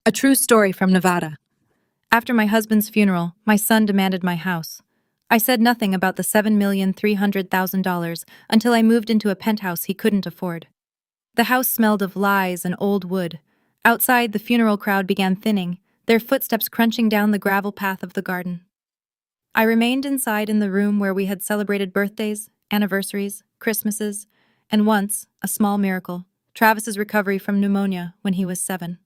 A true story from Nevada. After my husband's funeral, my son demanded my house. I said nothing about the $7,300,000 until I moved into a penthouse he couldn't afford. The house smelled of lies and old wood. Outside, the funeral crowd began thinning, their footsteps crunching down the gravel path of the garden. I remained inside in the room where we had celebrated birthdays, anniversaries, Christmases, and once, a small miracle, Travis's recovery from pneumonia when he was 7.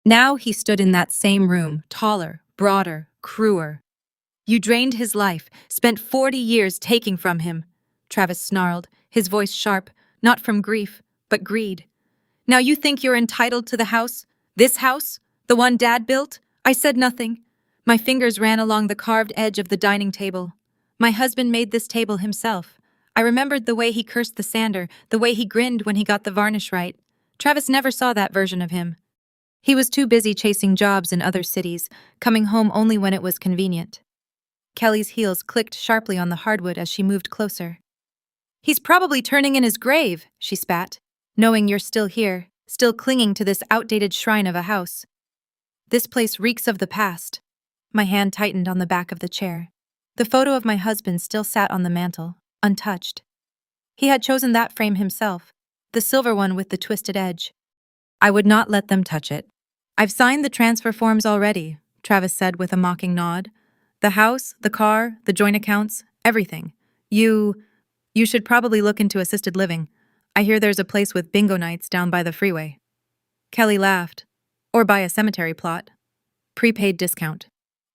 Now he stood in that same room, taller, broader, crueler. You drained his life, spent 40 years taking from him, Travis snarled, his voice sharp, not from grief, but greed. Now you think you're entitled to the house? This house? The one Dad built? I said nothing. My fingers ran along the carved edge of the dining table. My husband made this table himself. I remembered the way he cursed the sander, the way he grinned when he got the varnish right. Travis never saw that version of him. He was too busy chasing jobs in other cities, coming home only when it was convenient. Kelly's heels clicked sharply on the hardwood as she moved closer. "He's probably turning in his grave," she spat, "knowing you're still here, still clinging to this outdated shrine of a house. This place reeks of the past." My hand tightened on the back of the chair. The photo of my husband still sat on the mantel, untouched. He had chosen that frame himself, the silver one with the twisted edge. I would not let them touch it. "I've signed the transfer forms already," Travis said with a mocking nod. "The house, the car, the joint accounts, everything. You should probably look into assisted living. I hear there's a place with bingo nights down by the freeway." Kelly laughed. "Or buy a cemetery plot. Prepaid discount."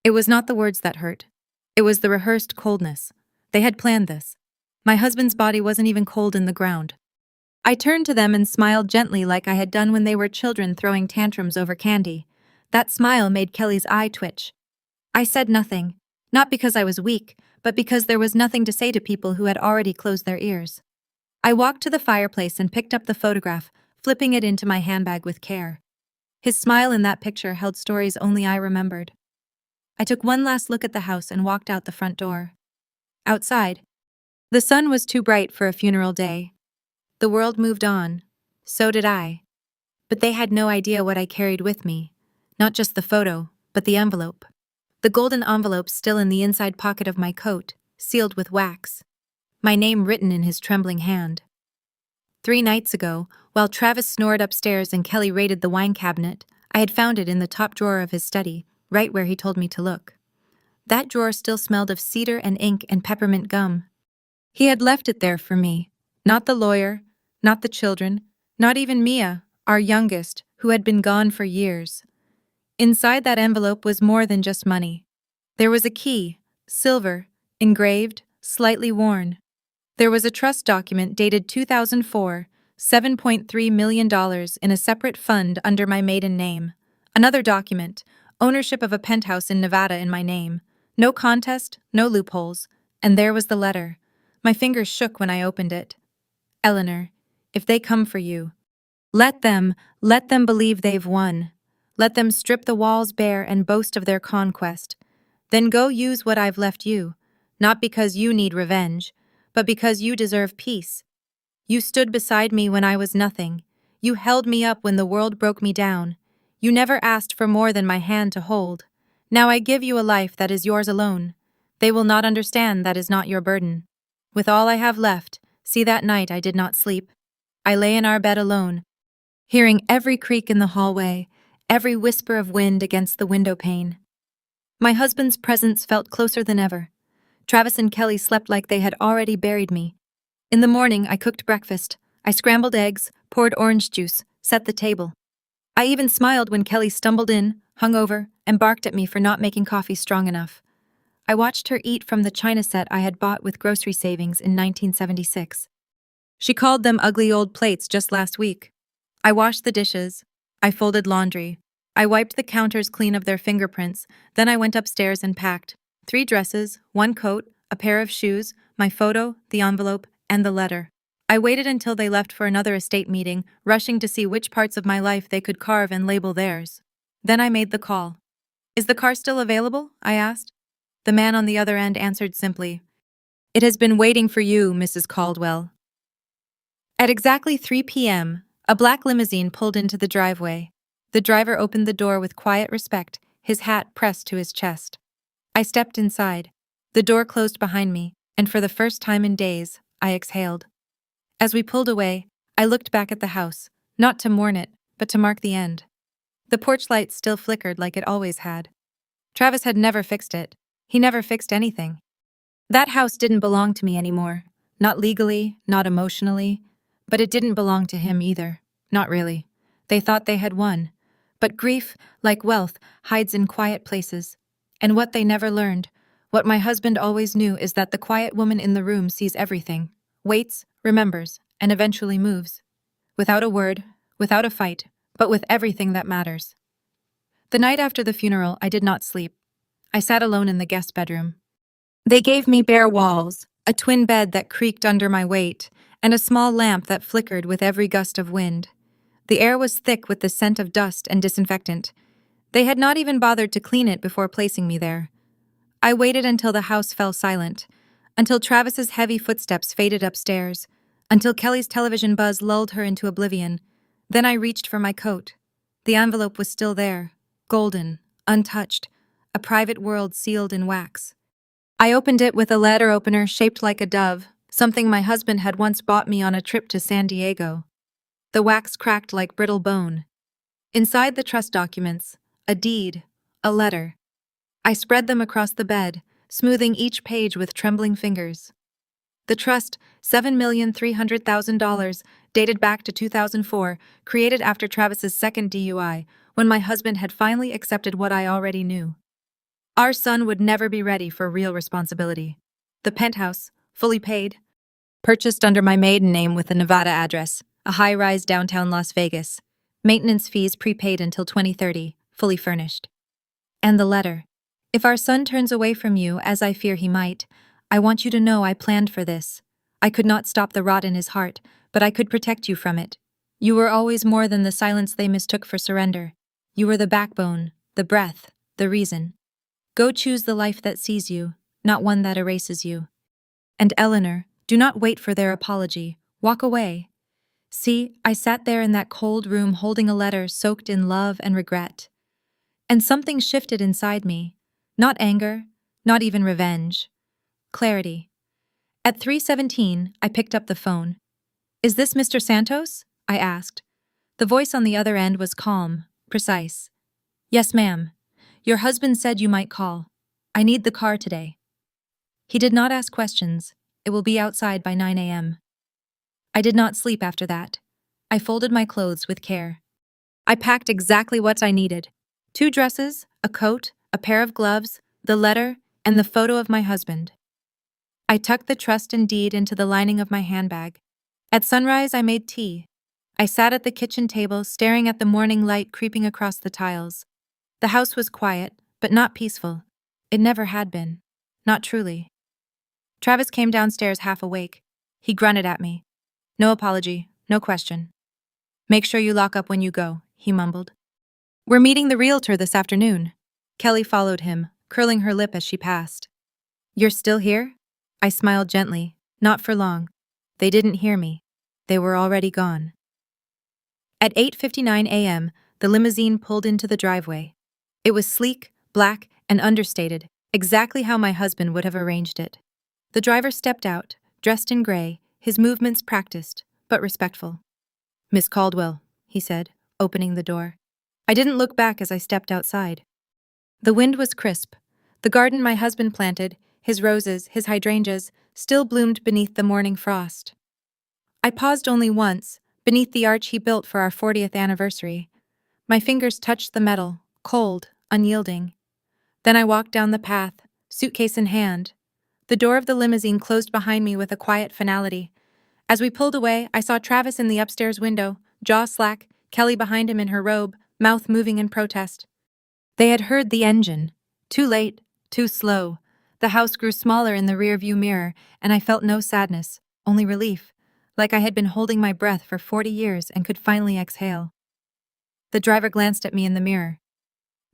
It was not the words that hurt. It was the rehearsed coldness. They had planned this. My husband's body wasn't even cold in the ground. I turned to them and smiled gently like I had done when they were children throwing tantrums over candy. That smile made Kelly's eye twitch. I said nothing, not because I was weak, but because there was nothing to say to people who had already closed their ears. I walked to the fireplace and picked up the photograph, flipping it into my handbag with care. His smile in that picture held stories only I remembered. I took one last look at the house and walked out the front door. Outside, the sun was too bright for a funeral day. The world moved on. So did I. But they had no idea what I carried with me. Not just the photo, but the envelope. The golden envelope still in the inside pocket of my coat, sealed with wax. My name written in his trembling hand. 3 nights ago, while Travis snored upstairs and Kelly raided the wine cabinet, I had found it in the top drawer of his study, right where he told me to look. That drawer still smelled of cedar and ink and peppermint gum. He had left it there for me. Not the lawyer, not the children, not even Mia, our youngest, who had been gone for years. Inside that envelope was more than just money. There was a key, silver, engraved, slightly worn. There was a trust document dated 2004, $7.3 million in a separate fund under my maiden name. Another document, ownership of a penthouse in Nevada in my name. No contest, no loopholes. And there was the letter. My fingers shook when I opened it. "Eleanor, if they come for you, let them believe they've won. Let them strip the walls bare and boast of their conquest. Then go use what I've left you, not because you need revenge, but because you deserve peace. You stood beside me when I was nothing. You held me up when the world broke me down. You never asked for more than my hand to hold. Now I give you a life that is yours alone. They will not understand that is not your burden. With all I have left, see that night I did not sleep. I lay in our bed alone, hearing every creak in the hallway, every whisper of wind against the window pane. My husband's presence felt closer than ever. Travis and Kelly slept like they had already buried me. In the morning, I cooked breakfast. I scrambled eggs, poured orange juice, set the table. I even smiled when Kelly stumbled in, hungover, and barked at me for not making coffee strong enough. I watched her eat from the china set I had bought with grocery savings in 1976. She called them ugly old plates just last week. I washed the dishes. I folded laundry. I wiped the counters clean of their fingerprints. Then I went upstairs and packed 3 dresses, 1 coat, a pair of shoes, my photo, the envelope, and the letter. I waited until they left for another estate meeting, rushing to see which parts of my life they could carve and label theirs. Then I made the call. "Is the car still available?" I asked. The man on the other end answered simply, "It has been waiting for you, Mrs. Caldwell." At exactly 3 p.m., a black limousine pulled into the driveway. The driver opened the door with quiet respect, his hat pressed to his chest. I stepped inside. The door closed behind me, and for the first time in days, I exhaled. As we pulled away, I looked back at the house, not to mourn it, but to mark the end. The porch light still flickered like it always had. Travis had never fixed it. He never fixed anything. That house didn't belong to me anymore. Not legally, not emotionally. But it didn't belong to him either. Not really. They thought they had won. But grief, like wealth, hides in quiet places. And what they never learned, what my husband always knew, is that the quiet woman in the room sees everything, waits, remembers, and eventually moves. Without a word, without a fight, but with everything that matters. The night after the funeral, I did not sleep. I sat alone in the guest bedroom. They gave me bare walls, a twin bed that creaked under my weight, and a small lamp that flickered with every gust of wind. The air was thick with the scent of dust and disinfectant. They had not even bothered to clean it before placing me there. I waited until the house fell silent, until Travis's heavy footsteps faded upstairs, until Kelly's television buzz lulled her into oblivion. Then I reached for my coat. The envelope was still there, golden, untouched, a private world sealed in wax. I opened it with a letter opener shaped like a dove, something my husband had once bought me on a trip to San Diego. The wax cracked like brittle bone. Inside the trust documents, a deed, a letter. I spread them across the bed, smoothing each page with trembling fingers. The trust, $7,300,000, dated back to 2004, created after Travis's second DUI, when my husband had finally accepted what I already knew. Our son would never be ready for real responsibility. The penthouse, fully paid, purchased under my maiden name with a Nevada address, a high-rise downtown Las Vegas. Maintenance fees prepaid until 2030, fully furnished. And the letter. If our son turns away from you, as I fear he might, I want you to know I planned for this. I could not stop the rot in his heart, but I could protect you from it. You were always more than the silence they mistook for surrender. You were the backbone, the breath, the reason. Go choose the life that sees you, not one that erases you. And Eleanor, do not wait for their apology. Walk away. See, I sat there in that cold room holding a letter soaked in love and regret. And something shifted inside me. Not anger, not even revenge. Clarity. At 3:17, I picked up the phone. "Is this Mr. Santos?" I asked. The voice on the other end was calm, precise. "Yes, ma'am. Your husband said you might call. I need the car today." He did not ask questions. It will be outside by 9 a.m. I did not sleep after that. I folded my clothes with care. I packed exactly what I needed. 2 dresses, a coat, a pair of gloves, the letter, and the photo of my husband. I tucked the trust and deed into the lining of my handbag. At sunrise, I made tea. I sat at the kitchen table, staring at the morning light creeping across the tiles. The house was quiet, but not peaceful. It never had been. Not truly. Travis came downstairs half awake. He grunted at me. "No apology, no question." "Make sure you lock up when you go," he mumbled. "We're meeting the realtor this afternoon." Kelly followed him, curling her lip as she passed. "You're still here?" I smiled gently. Not for long. They didn't hear me. They were already gone. At 8:59 a.m., the limousine pulled into the driveway. It was sleek, black, and understated, exactly how my husband would have arranged it. The driver stepped out, dressed in gray, his movements practiced, but respectful. "Miss Caldwell," he said, opening the door. I didn't look back as I stepped outside. The wind was crisp. The garden my husband planted, his roses, his hydrangeas, still bloomed beneath the morning frost. I paused only once, beneath the arch he built for our 40th anniversary. My fingers touched the metal, cold, unyielding. Then I walked down the path, suitcase in hand. The door of the limousine closed behind me with a quiet finality. As we pulled away, I saw Travis in the upstairs window, jaw slack, Kelly behind him in her robe, mouth moving in protest. They had heard the engine. Too late, too slow. The house grew smaller in the rearview mirror, and I felt no sadness, only relief, like I had been holding my breath for 40 years and could finally exhale. The driver glanced at me in the mirror.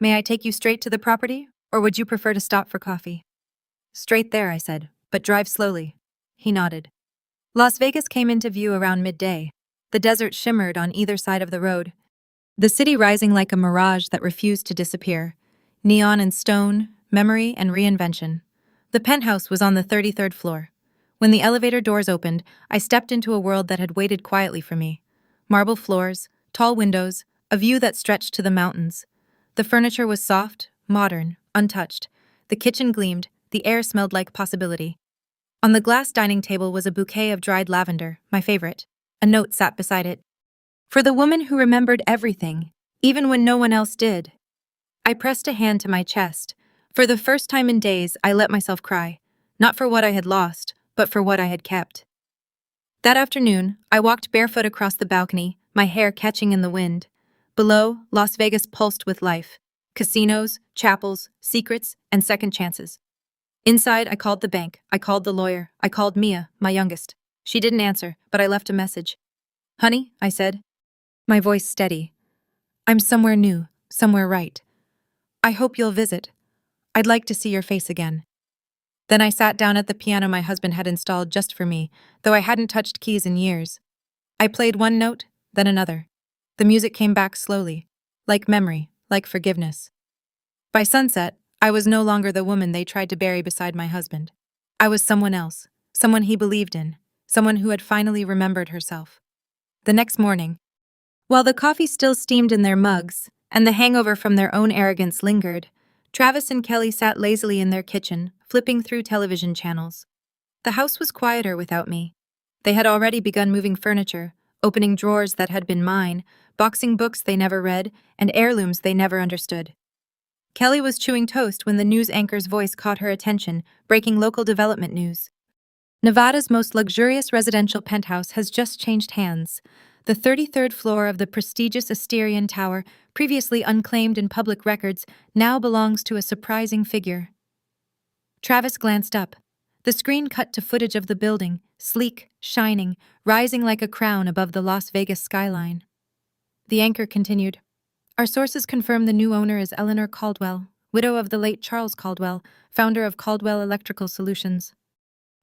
"May I take you straight to the property, or would you prefer to stop for coffee?" "Straight there," I said, "but drive slowly." He nodded. Las Vegas came into view around midday. The desert shimmered on either side of the road. The city rising like a mirage that refused to disappear. Neon and stone, memory and reinvention. The penthouse was on the 33rd floor. When the elevator doors opened, I stepped into a world that had waited quietly for me. Marble floors, tall windows, a view that stretched to the mountains. The furniture was soft, modern, untouched. The kitchen gleamed, the air smelled like possibility. On the glass dining table was a bouquet of dried lavender, my favorite. A note sat beside it. For the woman who remembered everything, even when no one else did. I pressed a hand to my chest. For the first time in days, I let myself cry. Not for what I had lost, but for what I had kept. That afternoon, I walked barefoot across the balcony, my hair catching in the wind. Below, Las Vegas pulsed with life. Casinos, chapels, secrets, and second chances. Inside, I called the bank, I called the lawyer, I called Mia, my youngest. She didn't answer, but I left a message. "Honey," I said, my voice steady. "I'm somewhere new, somewhere right. I hope you'll visit. I'd like to see your face again." Then I sat down at the piano my husband had installed just for me, though I hadn't touched keys in years. I played one note, then another. The music came back slowly, like memory, like forgiveness. By sunset, I was no longer the woman they tried to bury beside my husband. I was someone else, someone he believed in, someone who had finally remembered herself. The next morning, while the coffee still steamed in their mugs, and the hangover from their own arrogance lingered, Travis and Kelly sat lazily in their kitchen, flipping through television channels. The house was quieter without me. They had already begun moving furniture, opening drawers that had been mine, boxing books they never read, and heirlooms they never understood. Kelly was chewing toast when the news anchor's voice caught her attention, breaking local development news. Nevada's most luxurious residential penthouse has just changed hands. The 33rd floor of the prestigious Asterian Tower, previously unclaimed in public records, now belongs to a surprising figure. Travis glanced up. The screen cut to footage of the building, sleek, shining, rising like a crown above the Las Vegas skyline. The anchor continued. Our sources confirm the new owner is Eleanor Caldwell, widow of the late Charles Caldwell, founder of Caldwell Electrical Solutions.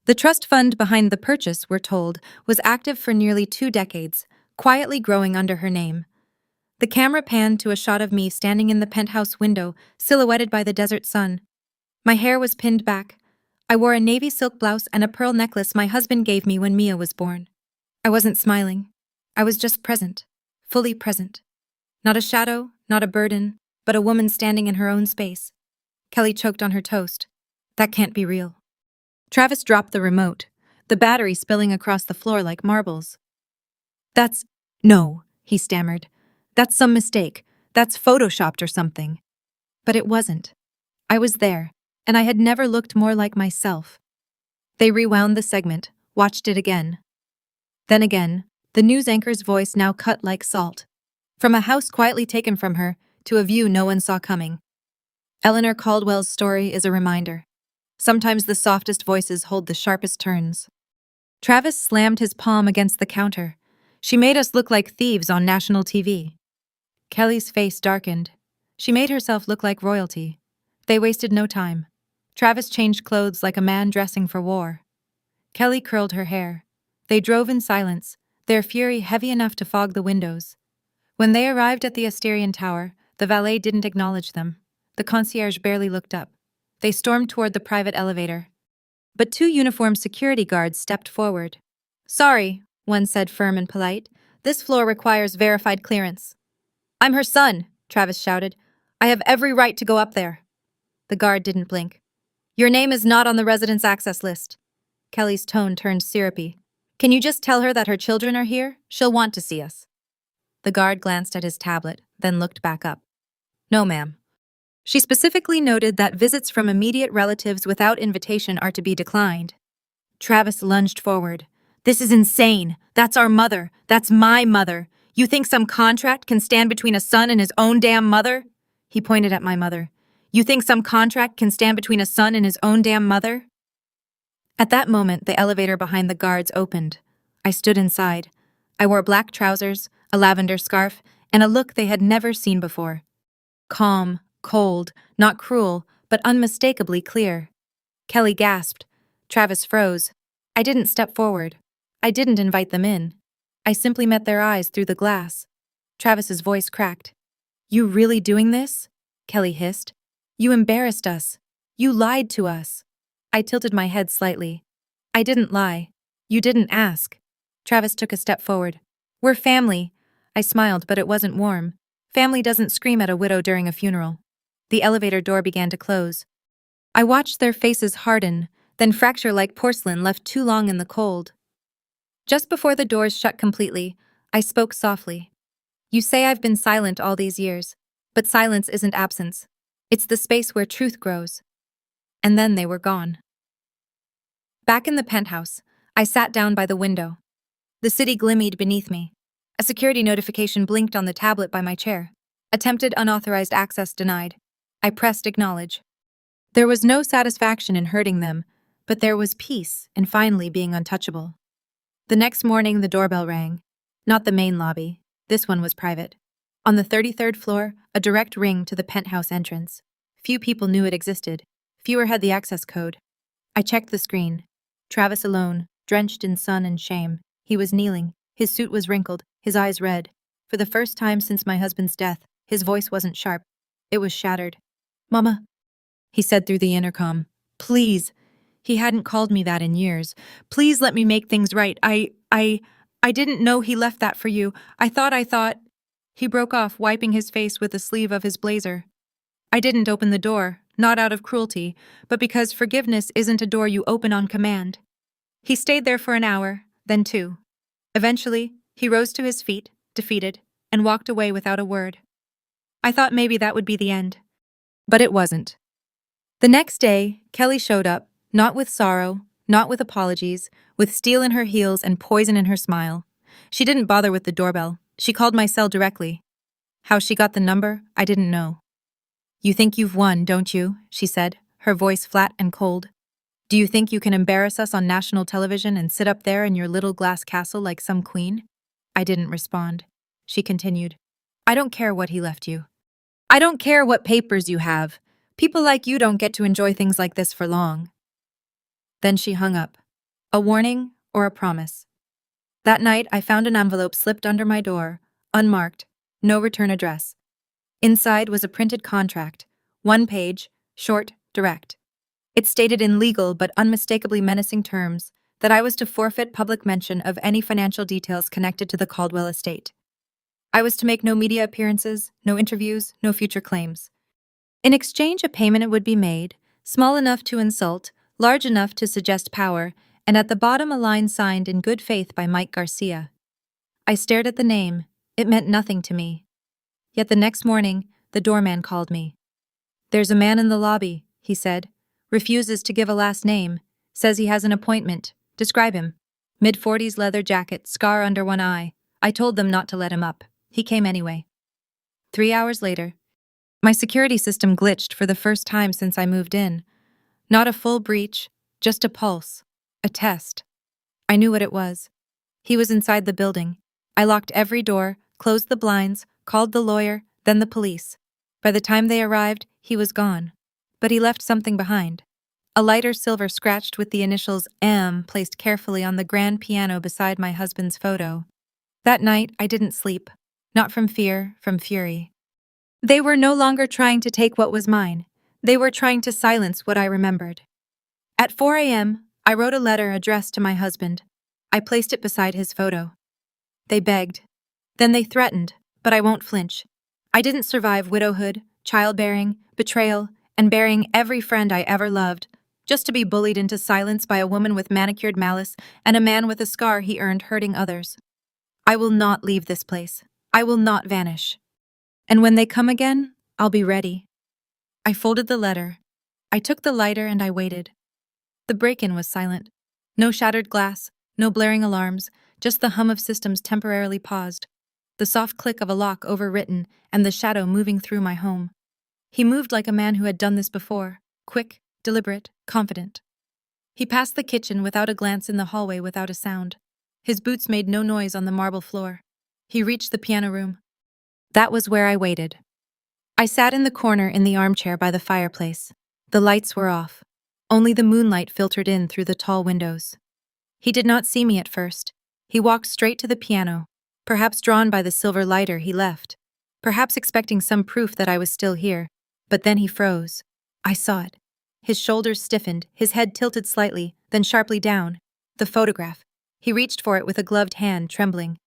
The trust fund behind the purchase, we're told, was active for nearly 2 decades, quietly growing under her name. The camera panned to a shot of me standing in the penthouse window, silhouetted by the desert sun. My hair was pinned back. I wore a navy silk blouse and a pearl necklace my husband gave me when Mia was born. I wasn't smiling. I was just present, fully present. Not a shadow, not a burden, but a woman standing in her own space. Kelly choked on her toast. That can't be real. Travis dropped the remote, the battery spilling across the floor like marbles. No, he stammered. That's some mistake. That's photoshopped or something. But it wasn't. I was there, and I had never looked more like myself. They rewound the segment, watched it again. Then again, the news anchor's voice now cut like salt. From a house quietly taken from her, to a view no one saw coming. Eleanor Caldwell's story is a reminder. Sometimes the softest voices hold the sharpest turns. Travis slammed his palm against the counter. She made us look like thieves on national TV. Kelly's face darkened. She made herself look like royalty. They wasted no time. Travis changed clothes like a man dressing for war. Kelly curled her hair. They drove in silence, their fury heavy enough to fog the windows. When they arrived at the Asterian Tower, the valet didn't acknowledge them. The concierge barely looked up. They stormed toward the private elevator. But 2 uniformed security guards stepped forward. "Sorry," one said firm and polite. "This floor requires verified clearance." "I'm her son," Travis shouted. "I have every right to go up there." The guard didn't blink. "Your name is not on the residence access list." Kelly's tone turned syrupy. "Can you just tell her that her children are here? She'll want to see us." The guard glanced at his tablet, then looked back up. "No, ma'am." She specifically noted that visits from immediate relatives without invitation are to be declined. Travis lunged forward. "This is insane. That's our mother. That's my mother. You think some contract can stand between a son and his own damn mother?" He pointed at my mother. "You think some contract can stand between a son and his own damn mother?" At that moment, the elevator behind the guards opened. I stood inside. I wore black trousers, a lavender scarf, and a look they had never seen before. Calm, cold, not cruel, but unmistakably clear. Kelly gasped. Travis froze. I didn't step forward. I didn't invite them in. I simply met their eyes through the glass. Travis's voice cracked. You really doing this? Kelly hissed. You embarrassed us. You lied to us. I tilted my head slightly. I didn't lie. You didn't ask. Travis took a step forward. We're family. I smiled, but it wasn't warm. Family doesn't scream at a widow during a funeral. The elevator door began to close. I watched their faces harden, then fracture like porcelain left too long in the cold. Just before the doors shut completely, I spoke softly. You say I've been silent all these years, but silence isn't absence. It's the space where truth grows. And then they were gone. Back in the penthouse, I sat down by the window. The city glimmered beneath me. A security notification blinked on the tablet by my chair. Attempted unauthorized access denied. I pressed acknowledge. There was no satisfaction in hurting them, but there was peace in finally being untouchable. The next morning, the doorbell rang. Not the main lobby. This one was private. On the 33rd floor, a direct ring to the penthouse entrance. Few people knew it existed. Fewer had the access code. I checked the screen. Travis alone, drenched in sun and shame. He was kneeling. His suit was wrinkled, his eyes red. For the first time since my husband's death, his voice wasn't sharp. It was shattered. Mama, he said through the intercom. Please. He hadn't called me that in years. Please let me make things right. I didn't know he left that for you. I thought. He broke off, wiping his face with the sleeve of his blazer. I didn't open the door, not out of cruelty, but because forgiveness isn't a door you open on command. He stayed there for an hour, then 2. Eventually, he rose to his feet, defeated, and walked away without a word. I thought maybe that would be the end. But it wasn't. The next day, Kelly showed up, not with sorrow, not with apologies, with steel in her heels and poison in her smile. She didn't bother with the doorbell. She called my cell directly. How she got the number, I didn't know. You think you've won, don't you? She said, her voice flat and cold. Do you think you can embarrass us on national television and sit up there in your little glass castle like some queen? I didn't respond. She continued. I don't care what he left you. I don't care what papers you have. People like you don't get to enjoy things like this for long. Then she hung up. A warning or a promise. That night, I found an envelope slipped under my door, unmarked, no return address. Inside was a printed contract, 1 page, short, direct. It stated in legal but unmistakably menacing terms that I was to forfeit public mention of any financial details connected to the Caldwell estate. I was to make no media appearances, no interviews, no future claims. In exchange, a payment would be made, small enough to insult, large enough to suggest power, and at the bottom a line signed in good faith by Mike Garcia. I stared at the name. It meant nothing to me. Yet the next morning, the doorman called me. There's a man in the lobby, he said. Refuses to give a last name. Says he has an appointment. Describe him. Mid-40s, leather jacket, scar under one eye. I told them not to let him up. He came anyway. 3 hours later, my security system glitched for the first time since I moved in. Not a full breach, just a pulse. A test. I knew what it was. He was inside the building. I locked every door, closed the blinds, called the lawyer, then the police. By the time they arrived, he was gone. But he left something behind. A lighter silver scratched with the initials M placed carefully on the grand piano beside my husband's photo. That night, I didn't sleep. Not from fear, from fury. They were no longer trying to take what was mine. They were trying to silence what I remembered. At 4 a.m., I wrote a letter addressed to my husband. I placed it beside his photo. They begged. Then they threatened, but I won't flinch. I didn't survive widowhood, childbearing, betrayal, and burying every friend I ever loved, just to be bullied into silence by a woman with manicured malice and a man with a scar he earned hurting others. I will not leave this place. I will not vanish. And when they come again, I'll be ready. I folded the letter. I took the lighter and I waited. The break-in was silent. No shattered glass, no blaring alarms, just the hum of systems temporarily paused, the soft click of a lock overwritten, and the shadow moving through my home. He moved like a man who had done this before, quick, deliberate, confident. He passed the kitchen without a glance, in the hallway without a sound. His boots made no noise on the marble floor. He reached the piano room. That was where I waited. I sat in the corner in the armchair by the fireplace. The lights were off. Only the moonlight filtered in through the tall windows. He did not see me at first. He walked straight to the piano. Perhaps drawn by the silver lighter, he left. Perhaps expecting some proof that I was still here. But then he froze. I saw it. His shoulders stiffened, his head tilted slightly, then sharply down. The photograph. He reached for it with a gloved hand, trembling.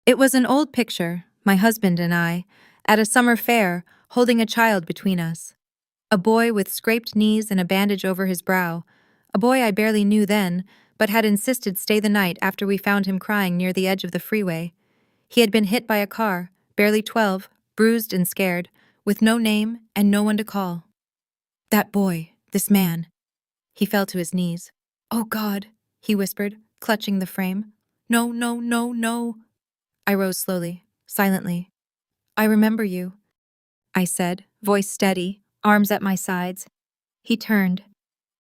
It was an old picture, my husband and I, at a summer fair, holding a child between us. A boy with scraped knees and a bandage over his brow. A boy I barely knew then, but had insisted stay the night after we found him crying near the edge of the freeway. He had been hit by a car, barely 12, bruised and scared, with no name and no one to call. That boy, this man. He fell to his knees. "Oh God," he whispered, clutching the frame. "No, no, no, no." I rose slowly, silently. "I remember you," I said, voice steady, arms at my sides. He turned.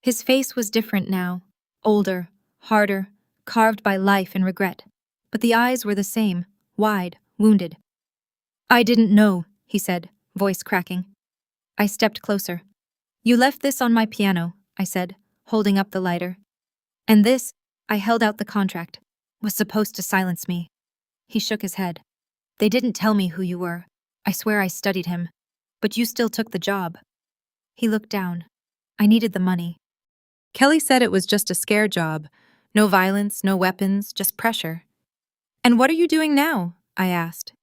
His face was different now, older, harder, carved by life and regret. But the eyes were the same, wide, wounded. "I didn't know," he said, voice cracking. I stepped closer. "You left this on my piano," I said, holding up the lighter. "And this," I held out the contract, "was supposed to silence me." He shook his head. "They didn't tell me who you were. I swear I studied him. But you still took the job." He looked down. "I needed the money." Kelly said it was just a scare job. No violence, no weapons, just pressure. "And what are you doing now?" I asked.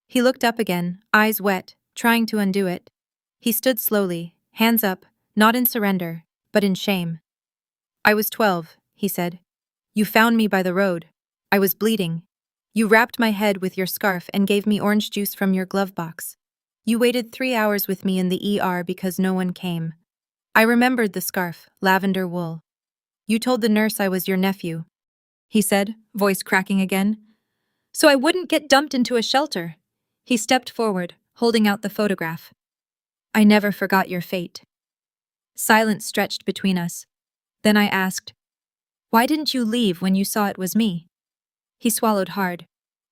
He looked up again, eyes wet, trying to undo it. He stood slowly, hands up, not in surrender, but in shame. "I was 12, he said. "You found me by the road. I was bleeding. You wrapped my head with your scarf and gave me orange juice from your glove box. You waited 3 hours with me in the ER because no one came. I remembered the scarf, lavender wool. You told the nurse I was your nephew," he said, voice cracking again. "So I wouldn't get dumped into a shelter." He stepped forward, holding out the photograph. "I never forgot your fate." Silence stretched between us. Then I asked, "Why didn't you leave when you saw it was me?" He swallowed hard.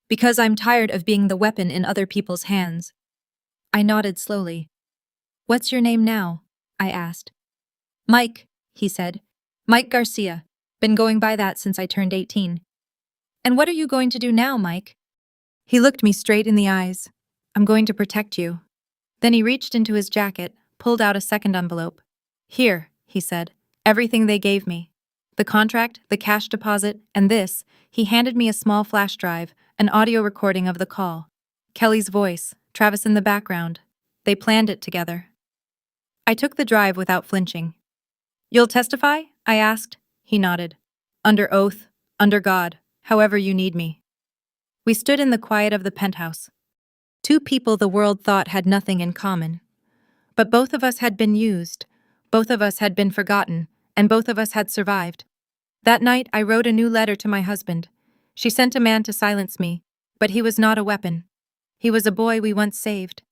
"Because I'm tired of being the weapon in other people's hands." I nodded slowly. "What's your name now?" I asked. "Mike," he said. "Mike Garcia. Been going by that since I turned 18. "And what are you going to do now, Mike?" He looked me straight in the eyes. "I'm going to protect you." Then he reached into his jacket, pulled out a second envelope. "Here," he said, "everything they gave me. The contract, the cash deposit, and this." He handed me a small flash drive, an audio recording of the call. Kelly's voice, Travis in the background. They planned it together. I took the drive without flinching. "You'll testify?" I asked. He nodded. "Under oath, under God, however you need me." We stood in the quiet of the penthouse. Two people the world thought had nothing in common. But both of us had been used, both of us had been forgotten, and both of us had survived. That night I wrote a new letter to my husband. She sent a man to silence me, but he was not a weapon. He was a boy we once saved.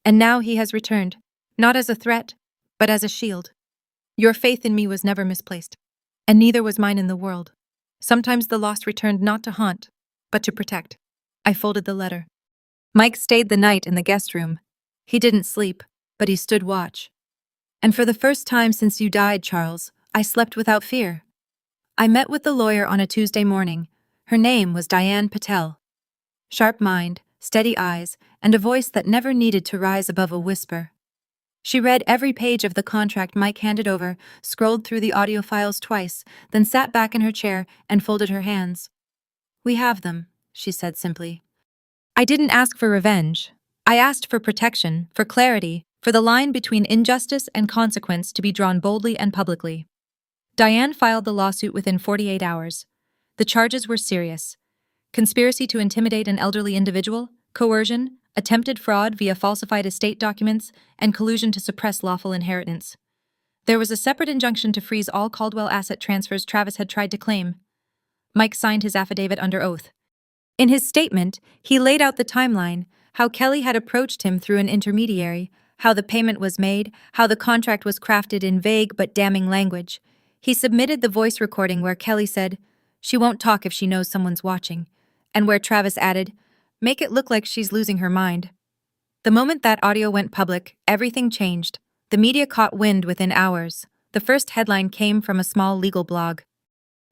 And now he has returned, not as a threat, but as a shield. Your faith in me was never misplaced, and neither was mine in the world. Sometimes the lost returned not to haunt, but to protect. I folded the letter. Mike stayed the night in the guest room. He didn't sleep, but he stood watch. And for the first time since you died, Charles, I slept without fear. I met with the lawyer on a Tuesday morning. Her name was Diane Patel. Sharp mind, steady eyes, and a voice that never needed to rise above a whisper. She read every page of the contract Mike handed over, scrolled through the audio files twice, then sat back in her chair and folded her hands. "We have them," she said simply. "I didn't ask for revenge. I asked for protection, for clarity, for the line between injustice and consequence to be drawn boldly and publicly." Diane filed the lawsuit within 48 hours. The charges were serious: conspiracy to intimidate an elderly individual, coercion, attempted fraud via falsified estate documents, and collusion to suppress lawful inheritance. There was a separate injunction to freeze all Caldwell asset transfers Travis had tried to claim. Mike signed his affidavit under oath. In his statement, he laid out the timeline, how Kelly had approached him through an intermediary, how the payment was made, how the contract was crafted in vague but damning language. He submitted the voice recording where Kelly said, "She won't talk if she knows someone's watching," and where Travis added, "Make it look like she's losing her mind." The moment that audio went public, everything changed. The media caught wind within hours. The first headline came from a small legal blog.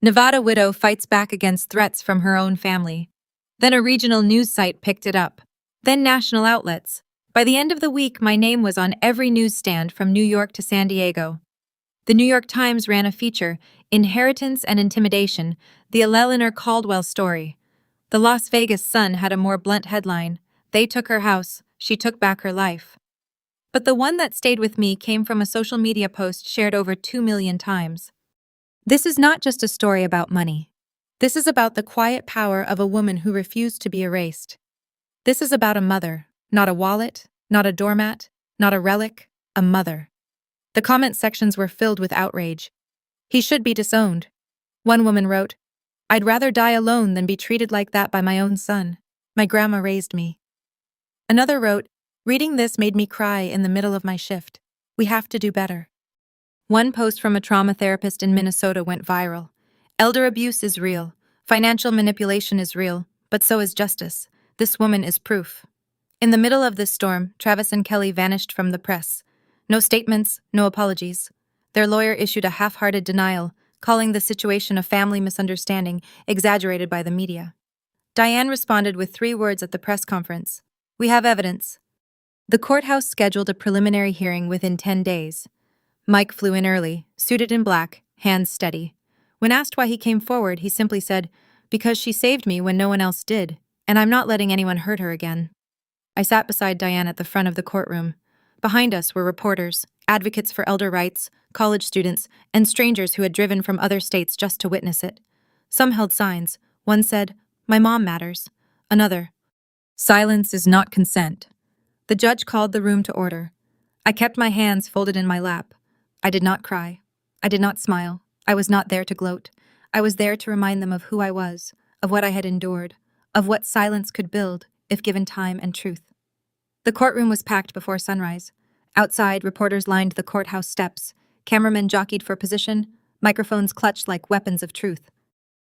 "Nevada widow fights back against threats from her own family." Then a regional news site picked it up. Then national outlets. By the end of the week, my name was on every newsstand from New York to San Diego. The New York Times ran a feature, Inheritance and Intimidation, the Eleanor Caldwell story. The Las Vegas Sun had a more blunt headline, They took her house, she took back her life. But the one that stayed with me came from a social media post shared over 2 million times. This is not just a story about money. This is about the quiet power of a woman who refused to be erased. This is about a mother, not a wallet, not a doormat, not a relic, a mother. The comment sections were filled with outrage. He should be disowned. One woman wrote, I'd rather die alone than be treated like that by my own son. My grandma raised me. Another wrote, reading this made me cry in the middle of my shift. We have to do better. One post from a trauma therapist in Minnesota went viral. Elder abuse is real. Financial manipulation is real, but so is justice. This woman is proof. In the middle of this storm, Travis and Kelly vanished from the press. No statements, no apologies. Their lawyer issued a half-hearted denial, calling the situation a family misunderstanding exaggerated by the media. Diane responded with 3 words at the press conference. We have evidence. The courthouse scheduled a preliminary hearing within 10 days. Mike flew in early, suited in black, hands steady. When asked why he came forward, he simply said, because she saved me when no one else did, and I'm not letting anyone hurt her again. I sat beside Diane at the front of the courtroom. Behind us were reporters, advocates for elder rights, college students, and strangers who had driven from other states just to witness it. Some held signs. One said, My mom matters. Another, Silence is not consent. The judge called the room to order. I kept my hands folded in my lap. I did not cry. I did not smile. I was not there to gloat. I was there to remind them of who I was, of what I had endured, of what silence could build if given time and truth. The courtroom was packed before sunrise. Outside, reporters lined the courthouse steps. Cameramen jockeyed for position. Microphones clutched like weapons of truth.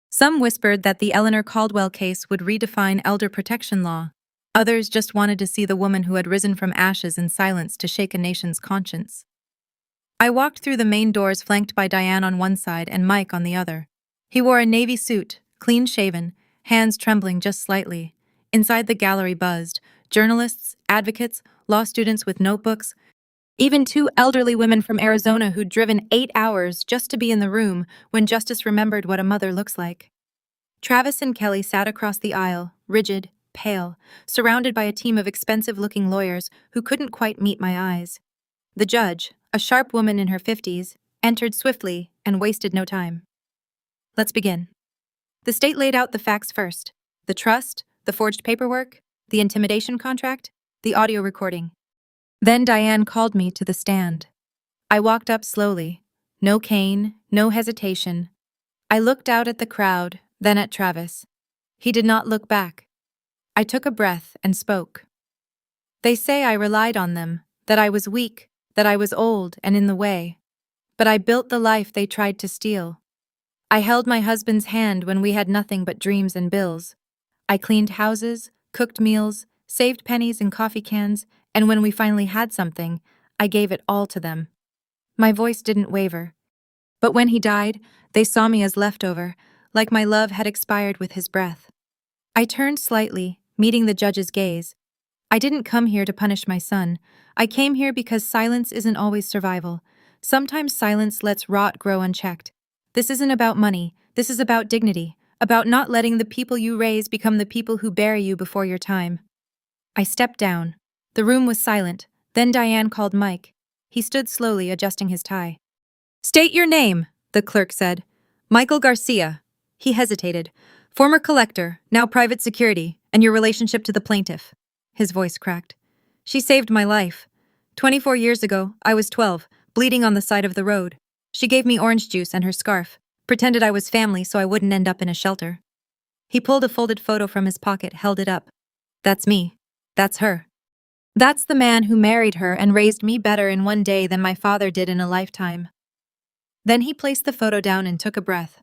Some whispered that the Eleanor Caldwell case would redefine elder protection law. Others just wanted to see the woman who had risen from ashes in silence to shake a nation's conscience. I walked through the main doors flanked by Diane on one side and Mike on the other. He wore a navy suit, clean-shaven, hands trembling just slightly. Inside the gallery buzzed, journalists, advocates, law students with notebooks, even 2 elderly women from Arizona who'd driven 8 hours just to be in the room when justice remembered what a mother looks like. Travis and Kelly sat across the aisle, rigid, pale, surrounded by a team of expensive-looking lawyers who couldn't quite meet my eyes. The judge, a sharp woman in her 50s, entered swiftly and wasted no time. Let's begin. The state laid out the facts first. The trust, the forged paperwork, the intimidation contract, the audio recording. Then Diane called me to the stand. I walked up slowly. No cane, no hesitation. I looked out at the crowd, then at Travis. He did not look back. I took a breath and spoke. They say I relied on them, that I was weak, that I was old and in the way. But I built the life they tried to steal. I held my husband's hand when we had nothing but dreams and bills. I cleaned houses, cooked meals, saved pennies in coffee cans, and when we finally had something, I gave it all to them. My voice didn't waver. But when he died, they saw me as leftover, like my love had expired with his breath. I turned slightly, meeting the judge's gaze. I didn't come here to punish my son. I came here because silence isn't always survival. Sometimes silence lets rot grow unchecked. This isn't about money. This is about dignity, about not letting the people you raise become the people who bury you before your time. I stepped down. The room was silent. Then Diane called Mike. He stood slowly, adjusting his tie. State your name, the clerk said. Michael Garcia. He hesitated. Former collector, now private security, and your relationship to the plaintiff. His voice cracked. She saved my life. 24 years ago, I was 12, bleeding on the side of the road. She gave me orange juice and her scarf, pretended I was family so I wouldn't end up in a shelter. He pulled a folded photo from his pocket, held it up. That's me. That's her. That's the man who married her and raised me better in one day than my father did in a lifetime. Then he placed the photo down and took a breath.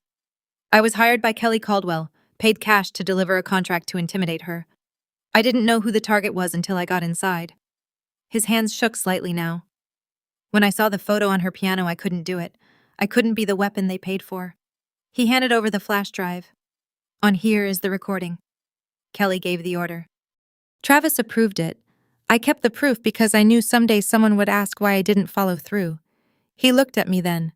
I was hired by Kelly Caldwell, paid cash to deliver a contract to intimidate her. I didn't know who the target was until I got inside. His hands shook slightly now. When I saw the photo on her piano, I couldn't do it. I couldn't be the weapon they paid for. He handed over the flash drive. On here is the recording. Kelly gave the order. Travis approved it. I kept the proof because I knew someday someone would ask why I didn't follow through. He looked at me then.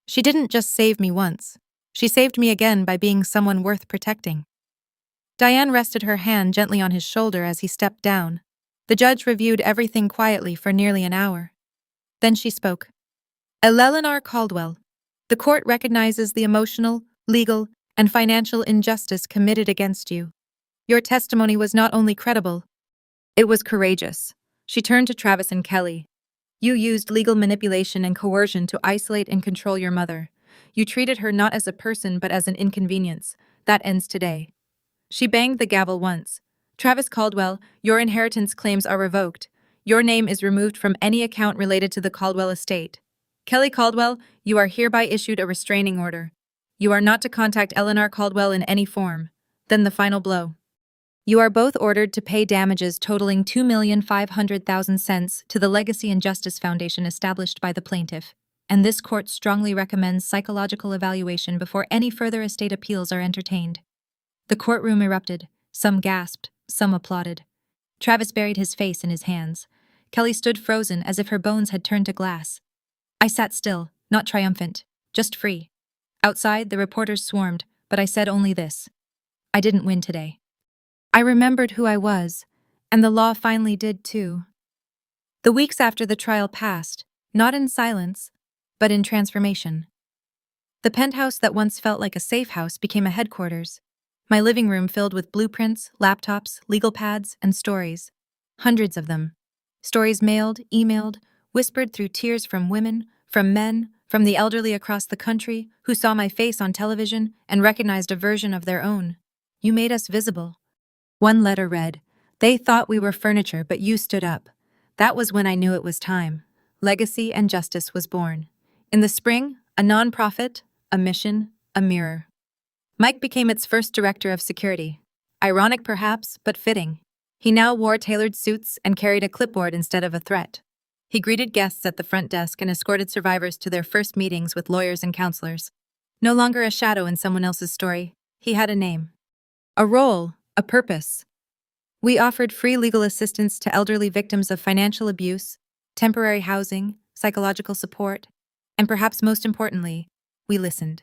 She didn't just save me once. She saved me again by being someone worth protecting. Diane rested her hand gently on his shoulder as he stepped down. The judge reviewed everything quietly for nearly an hour. Then she spoke. Eleanor Caldwell, the court recognizes the emotional, legal, and financial injustice committed against you. Your testimony was not only credible, it was courageous. She turned to Travis and Kelly. You used legal manipulation and coercion to isolate and control your mother. You treated her not as a person but as an inconvenience. That ends today. She banged the gavel once. Travis Caldwell, your inheritance claims are revoked. Your name is removed from any account related to the Caldwell estate. Kelly Caldwell, you are hereby issued a restraining order. You are not to contact Eleanor Caldwell in any form. Then the final blow. You are both ordered to pay damages totaling $2,500,000 to the Legacy and Justice Foundation established by the plaintiff, and this court strongly recommends psychological evaluation before any further estate appeals are entertained. The courtroom erupted. Some gasped, some applauded. Travis buried his face in his hands. Kelly stood frozen as if her bones had turned to glass. I sat still, not triumphant, just free. Outside, the reporters swarmed, but I said only this. I didn't win today. I remembered who I was, and the law finally did too. The weeks after the trial passed, not in silence, but in transformation. The penthouse that once felt like a safe house became a headquarters. My living room filled with blueprints, laptops, legal pads, and stories. Hundreds of them. Stories mailed, emailed, whispered through tears from women, from men, from the elderly across the country who saw my face on television and recognized a version of their own. You made us visible. One letter read, "They thought we were furniture, but you stood up." That was when I knew it was time. Legacy and Justice was born. In the spring, a nonprofit, a mission, a mirror. Mike became its first director of security. Ironic perhaps, but fitting. He now wore tailored suits and carried a clipboard instead of a threat. He greeted guests at the front desk and escorted survivors to their first meetings with lawyers and counselors. No longer a shadow in someone else's story, he had a name. A role, a purpose. We offered free legal assistance to elderly victims of financial abuse, temporary housing, psychological support, and perhaps most importantly, we listened.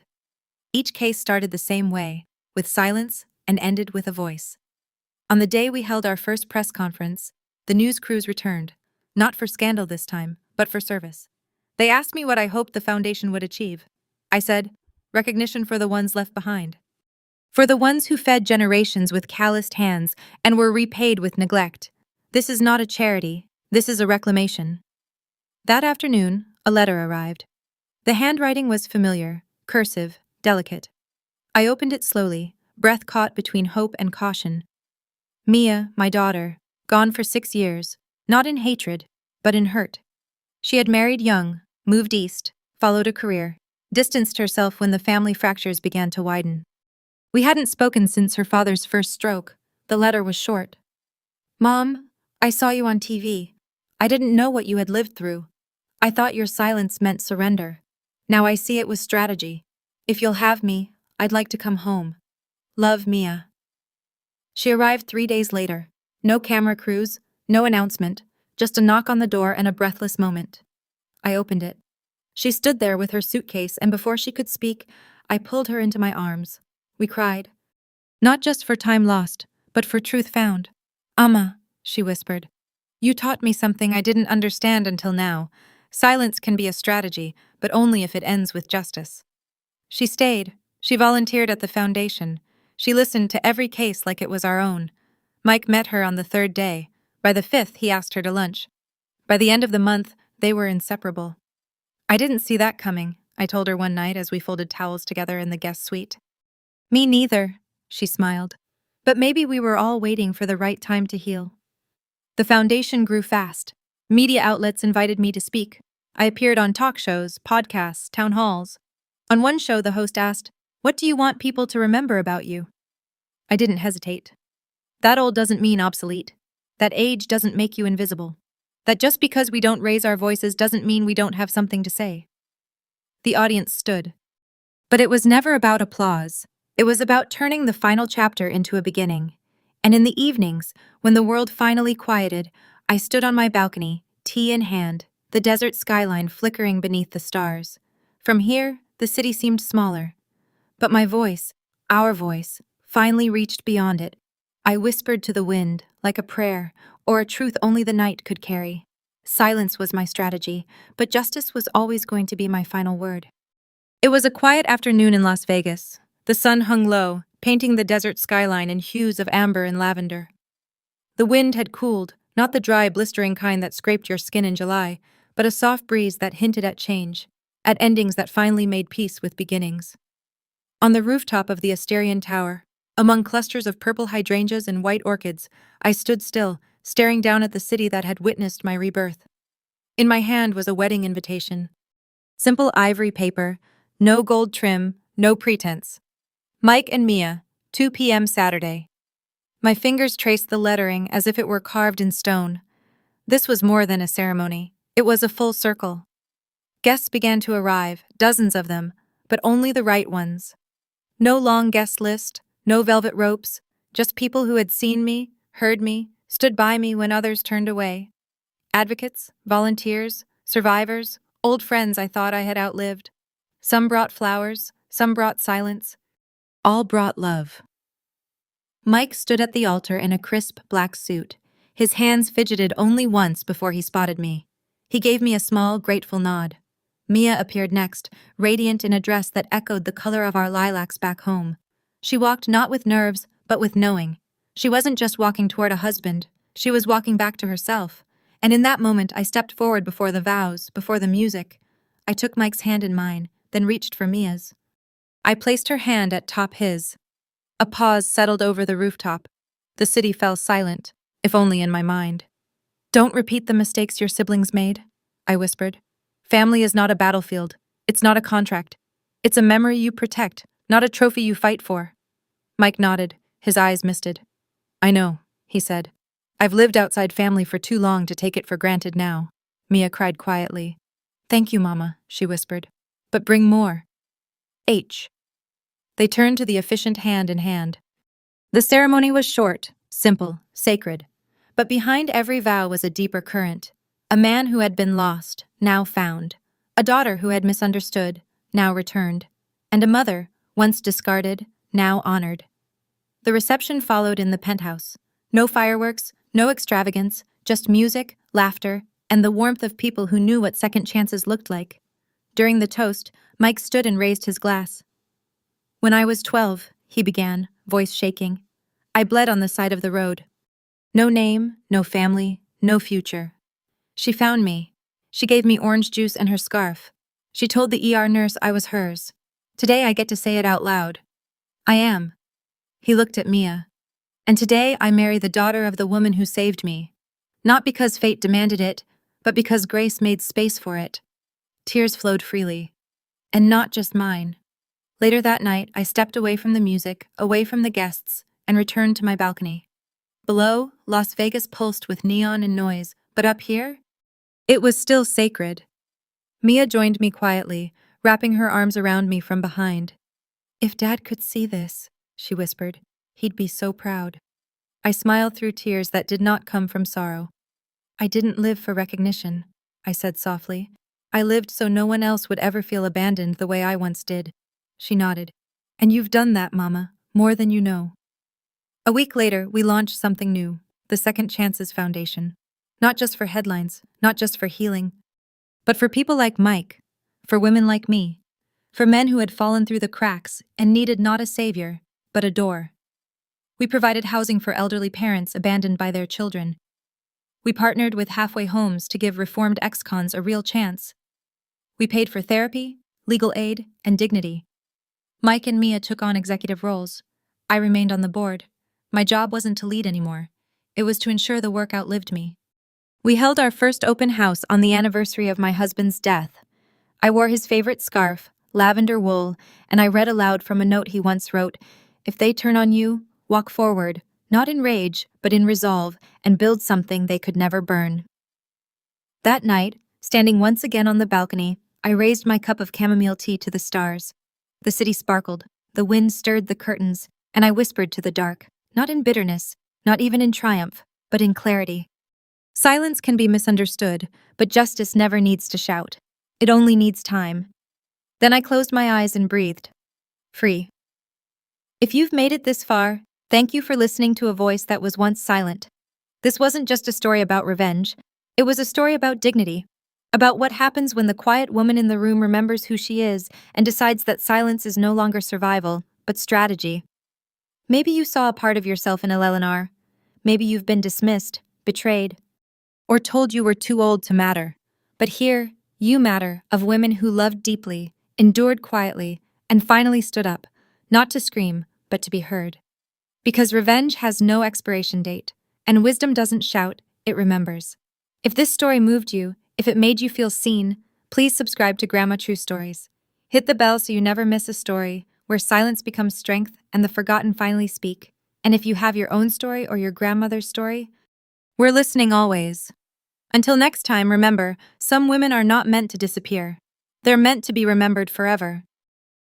Each case started the same way, with silence, and ended with a voice. On the day we held our first press conference, the news crews returned, not for scandal this time, but for service. They asked me what I hoped the foundation would achieve. I said, recognition for the ones left behind. For the ones who fed generations with calloused hands and were repaid with neglect. This is not a charity, this is a reclamation. That afternoon, a letter arrived. The handwriting was familiar, cursive, delicate. I opened it slowly, breath caught between hope and caution. Mia, my daughter, gone for 6 years, not in hatred, but in hurt. She had married young, moved east, followed a career, distanced herself when the family fractures began to widen. We hadn't spoken since her father's first stroke. The letter was short. Mom, I saw you on TV. I didn't know what you had lived through. I thought your silence meant surrender. Now I see it was strategy. If you'll have me, I'd like to come home. Love, Mia. She arrived 3 days later. No camera crews, no announcement, just a knock on the door and a breathless moment. I opened it. She stood there with her suitcase, and before she could speak, I pulled her into my arms. We cried. Not just for time lost, but for truth found. Amma, she whispered. You taught me something I didn't understand until now. Silence can be a strategy, but only if it ends with justice. She stayed. She volunteered at the foundation. She listened to every case like it was our own. Mike met her on the 3rd day. By the 5th, he asked her to lunch. By the end of the month, they were inseparable. I didn't see that coming, I told her one night as we folded towels together in the guest suite. Me neither, she smiled. But maybe we were all waiting for the right time to heal. The foundation grew fast. Media outlets invited me to speak. I appeared on talk shows, podcasts, town halls. On one show, the host asked, "What do you want people to remember about you?" I didn't hesitate. That old doesn't mean obsolete. That age doesn't make you invisible. That just because we don't raise our voices doesn't mean we don't have something to say. The audience stood. But it was never about applause. It was about turning the final chapter into a beginning. And in the evenings, when the world finally quieted, I stood on my balcony, tea in hand, the desert skyline flickering beneath the stars. From here, the city seemed smaller. But my voice, our voice, finally reached beyond it. I whispered to the wind, like a prayer, or a truth only the night could carry. Silence was my strategy, but justice was always going to be my final word. It was a quiet afternoon in Las Vegas. The sun hung low, painting the desert skyline in hues of amber and lavender. The wind had cooled, not the dry, blistering kind that scraped your skin in July, but a soft breeze that hinted at change, at endings that finally made peace with beginnings. On the rooftop of the Asterian Tower, among clusters of purple hydrangeas and white orchids, I stood still, staring down at the city that had witnessed my rebirth. In my hand was a wedding invitation. Simple ivory paper, no gold trim, no pretense. Mike and Mia, 2 p.m. Saturday. My fingers traced the lettering as if it were carved in stone. This was more than a ceremony. It was a full circle. Guests began to arrive, dozens of them, but only the right ones. No long guest list, no velvet ropes, just people who had seen me, heard me, stood by me when others turned away. Advocates, volunteers, survivors, old friends I thought I had outlived. Some brought flowers, some brought silence. All brought love. Mike stood at the altar in a crisp black suit. His hands fidgeted only once before he spotted me. He gave me a small, grateful nod. Mia appeared next, radiant in a dress that echoed the color of our lilacs back home. She walked not with nerves, but with knowing. She wasn't just walking toward a husband, she was walking back to herself. And in that moment, I stepped forward before the vows, before the music. I took Mike's hand in mine, then reached for Mia's. I placed her hand atop his. A pause settled over the rooftop. The city fell silent, if only in my mind. "Don't repeat the mistakes your siblings made," I whispered. "Family is not a battlefield. It's not a contract. It's a memory you protect, not a trophy you fight for." Mike nodded, his eyes misted. "I know," he said. "I've lived outside family for too long to take it for granted now." Mia cried quietly. "Thank you, Mama," she whispered. "But bring more." H. They turned to the officiant hand in hand. The ceremony was short, simple, sacred. But behind every vow was a deeper current. A man who had been lost, now found. A daughter who had misunderstood, now returned. And a mother, once discarded, now honored. The reception followed in the penthouse. No fireworks, no extravagance, just music, laughter, and the warmth of people who knew what second chances looked like. During the toast, Mike stood and raised his glass. "When I was 12, he began, voice shaking. "I bled on the side of the road. No name, no family, no future. She found me. She gave me orange juice and her scarf. She told the ER nurse I was hers. Today I get to say it out loud. I am." He looked at Mia. "And today I marry the daughter of the woman who saved me. Not because fate demanded it, but because grace made space for it." Tears flowed freely. And not just mine. Later that night, I stepped away from the music, away from the guests, and returned to my balcony. Below, Las Vegas pulsed with neon and noise, but up here, it was still sacred. Mia joined me quietly, wrapping her arms around me from behind. "If Dad could see this," she whispered, "he'd be so proud." I smiled through tears that did not come from sorrow. "I didn't live for recognition," I said softly. "I lived so no one else would ever feel abandoned the way I once did." She nodded. "And you've done that, Mama, more than you know." A week later, we launched something new, the Second Chances Foundation. Not just for headlines, not just for healing, but for people like Mike, for women like me, for men who had fallen through the cracks and needed not a savior, but a door. We provided housing for elderly parents abandoned by their children. We partnered with halfway homes to give reformed ex-cons a real chance. We paid for therapy, legal aid, and dignity. Mike and Mia took on executive roles. I remained on the board. My job wasn't to lead anymore. It was to ensure the work outlived me. We held our first open house on the anniversary of my husband's death. I wore his favorite scarf, lavender wool, and I read aloud from a note he once wrote, "If they turn on you, walk forward, not in rage, but in resolve, and build something they could never burn." That night, standing once again on the balcony, I raised my cup of chamomile tea to the stars. The city sparkled, the wind stirred the curtains, and I whispered to the dark, not in bitterness, not even in triumph, but in clarity. Silence can be misunderstood, but justice never needs to shout. It only needs time. Then I closed my eyes and breathed. Free. If you've made it this far, thank you for listening to a voice that was once silent. This wasn't just a story about revenge, it was a story about dignity. About what happens when the quiet woman in the room remembers who she is and decides that silence is no longer survival, but strategy. Maybe you saw a part of yourself in Eleanor. Maybe you've been dismissed, betrayed, or told you were too old to matter. But here, you matter, of women who loved deeply, endured quietly, and finally stood up, not to scream, but to be heard. Because revenge has no expiration date, and wisdom doesn't shout, it remembers. If this story moved you, if it made you feel seen, please subscribe to Grandma True Stories. Hit the bell so you never miss a story where silence becomes strength and the forgotten finally speak. And if you have your own story or your grandmother's story, we're listening always. Until next time, remember, some women are not meant to disappear. They're meant to be remembered forever.